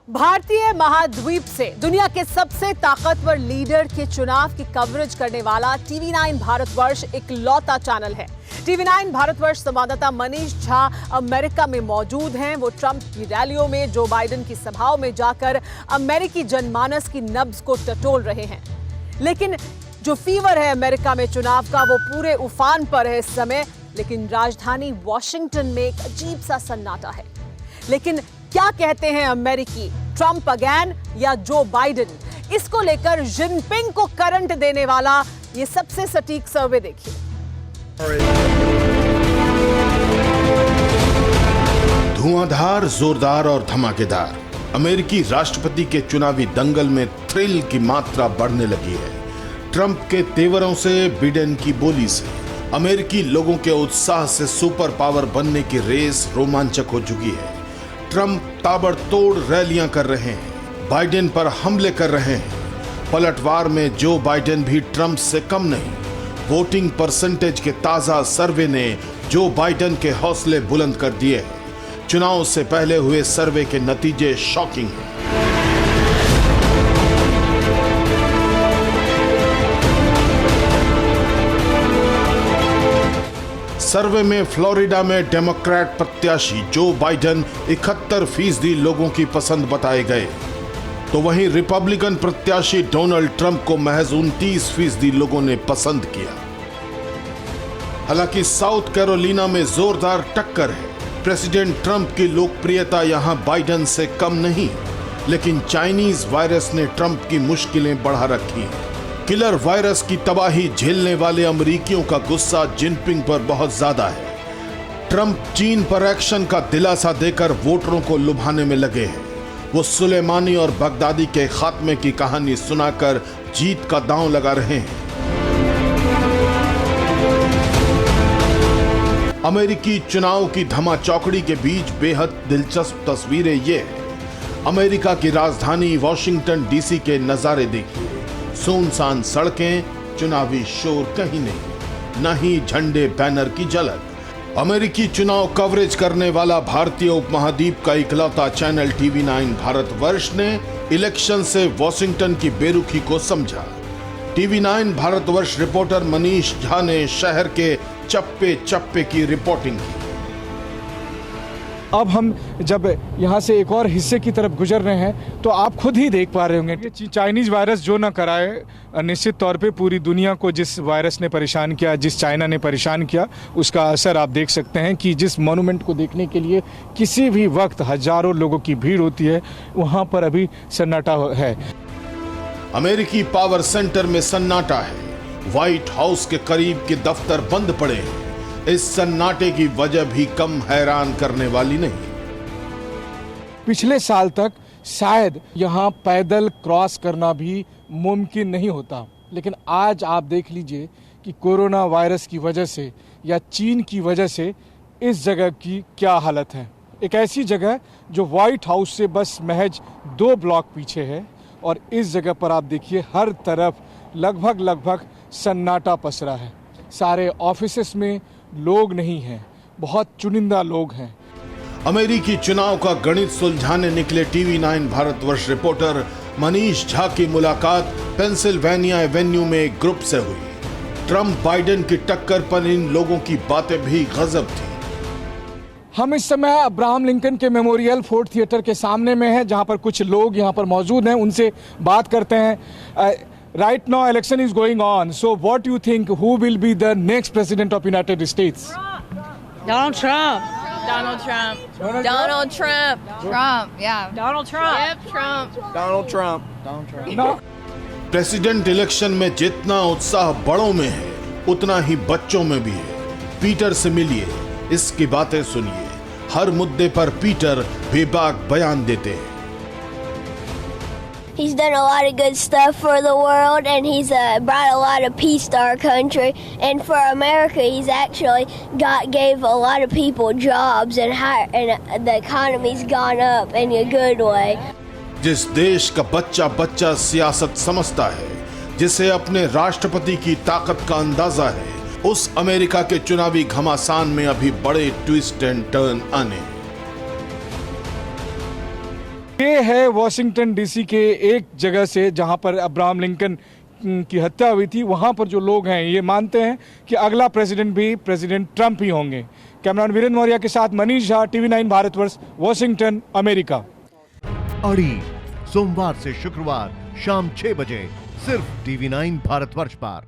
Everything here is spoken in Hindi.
भारतीय महाद्वीप से दुनिया के सबसे ताकतवर लीडर के चुनाव की कवरेज करने वाला टीवी9 भारतवर्ष इकलौता चैनल है। टीवी9 भारतवर्ष संवाददाता मनीष झा अमेरिका में मौजूद हैं। वो ट्रंप की रैलियों में, जो बाइडेन की सभाओं में जाकर अमेरिकी जनमानस की नब्ज को टटोल रहे हैं। लेकिन जो फीवर है अमेरिका में चुनाव का, वो पूरे उफान पर है इस समय। लेकिन राजधानी वॉशिंगटन में एक अजीब सा सन्नाटा है। लेकिन क्या कहते हैं अमेरिकी, ट्रंप अगेन या जो बाइडेन? इसको लेकर जिनपिंग को करंट देने वाला ये सबसे सटीक सर्वे देखिए। धुआंधार, जोरदार और धमाकेदार अमेरिकी राष्ट्रपति के चुनावी दंगल में थ्रिल की मात्रा बढ़ने लगी है। ट्रंप के तेवरों से, बिडेन की बोली से अमेरिकी लोगों के उत्साह से सुपर पावर बनने की रेस रोमांचक हो चुकी है। ट्रंप ताबड़तोड़ रैलियां कर रहे हैं, बाइडेन पर हमले कर रहे हैं। पलटवार में जो बाइडेन भी ट्रंप से कम नहीं। वोटिंग परसेंटेज के ताजा सर्वे ने जो बाइडेन के हौसले बुलंद कर दिए हैं। चुनाव से पहले हुए सर्वे के नतीजे शॉकिंग हैं। सर्वे में फ्लोरिडा में डेमोक्रेट प्रत्याशी जो बाइडेन 71% लोगों की पसंद बताए गए, तो वहीं रिपब्लिकन प्रत्याशी डोनाल्ड ट्रंप को महज 29% लोगों ने पसंद किया। हालांकि साउथ कैरोलिना में जोरदार टक्कर है। प्रेसिडेंट ट्रंप की लोकप्रियता यहां बाइडेन से कम नहीं, लेकिन चाइनीज वायरस ने ट्रंप की मुश्किलें बढ़ा रखी हैं। किलर वायरस की तबाही झेलने वाले अमेरिकियों का गुस्सा जिनपिंग पर बहुत ज्यादा है। ट्रंप चीन पर एक्शन का दिलासा देकर वोटरों को लुभाने में लगे हैं। वो सुलेमानी और बगदादी के खात्मे की कहानी सुनाकर जीत का दांव लगा रहे हैं। अमेरिकी चुनाव की धमाचौकड़ी के बीच बेहद दिलचस्प तस्वीरें ये है। अमेरिका की राजधानी वॉशिंगटन डीसी के नजारे देखिए। सुनसान सड़कें, चुनावी शोर कहीं नहीं, न ही झंडे बैनर की झलक। अमेरिकी चुनाव कवरेज करने वाला भारतीय उपमहाद्वीप का इकलौता चैनल टीवी9 भारतवर्ष ने इलेक्शन से वॉशिंगटन की बेरुखी को समझा। टीवी9 भारतवर्ष रिपोर्टर मनीष झा ने शहर के चप्पे चप्पे की रिपोर्टिंग की। अब हम जब यहाँ से एक और हिस्से की तरफ गुजर रहे हैं तो आप खुद ही देख पा रहे होंगे कि चाइनीज़ वायरस जो ना कराए, निश्चित तौर पे पूरी दुनिया को जिस वायरस ने परेशान किया, जिस चाइना ने परेशान किया, उसका असर आप देख सकते हैं कि जिस मॉन्यूमेंट को देखने के लिए किसी भी वक्त हजारों लोगों की भीड़ होती है, वहाँ पर अभी सन्नाटा है। अमेरिकी पावर सेंटर में सन्नाटा है। व्हाइट हाउस के करीब के दफ्तर बंद पड़े हैं। इस सन्नाटे की वजह भी कम हैरान करने वाली नहीं। पिछले साल तक शायद यहाँ पैदल क्रॉस करना भी मुमकिन नहीं होता, लेकिन आज आप देख लीजिए कि कोरोना वायरस की वजह से या चीन की वजह से इस जगह की क्या हालत है। एक ऐसी जगह जो व्हाइट हाउस से बस महज 2 ब्लॉक पीछे है, और इस जगह पर आप देखिए हर तरफ लगभग सन्नाटा पसरा है। सारे ऑफिसेस में लोग नहीं हैं, बहुत चुनिंदा लोग हैं। अमेरिकी चुनाव का गणित सुलझाने निकले टीवी9 भारतवर्ष रिपोर्टर मनीष झा की मुलाकात पेंसिल्वेनिया एवेन्यू में एक ग्रुप से हुई। ट्रंप बाइडेन की टक्कर पर इन लोगों की बातें भी गजब थी। हम इस समय अब्राहम लिंकन के मेमोरियल फोर्ड थिएटर के सामने में हैं, जहां पर कुछ लोग यहां पर मौजूद हैं, उनसे बात करते हैं। Right now, election is going on. So, what do you think? Who will be the next president of United States? Donald Trump. Donald Trump. Donald Trump. Trump, yeah. Donald Trump. Yep, Trump. Donald Trump. Donald Trump. No. President election में जितना उत्साह बड़ों में है, उतना ही बच्चों में भी है। पीटर से मिलिए, इसकी बातें सुनिए। हर मुद्दे पर पीटर बेबाक बयान देते हैं। He's done a lot of good stuff for the world, and he's brought a lot of peace to our country. And for America, he's actually gave a lot of people jobs, and the economy's gone up in a good way. जिस देश का बच्चा सियासत समझता है, जिसे अपने राष्ट्रपति की ताकत का अंदाजा है, उस अमेरिका के चुनावी घमासान में अभी बड़े ट्विस्ट एंड टर्न आने। ये है वॉशिंगटन डीसी के एक जगह से जहां पर अब्राहम लिंकन की हत्या हुई थी। वहां पर जो लोग हैं ये मानते हैं कि अगला प्रेसिडेंट भी प्रेसिडेंट ट्रंप ही होंगे। कैमरामैन वीरेंद्र मौर्य के साथ Manish Jha, TV9 Bharatvarsh, Washington, America. अड़ी सोमवार से शुक्रवार शाम 6 बजे सिर्फ TV9 भारतवर्ष पर।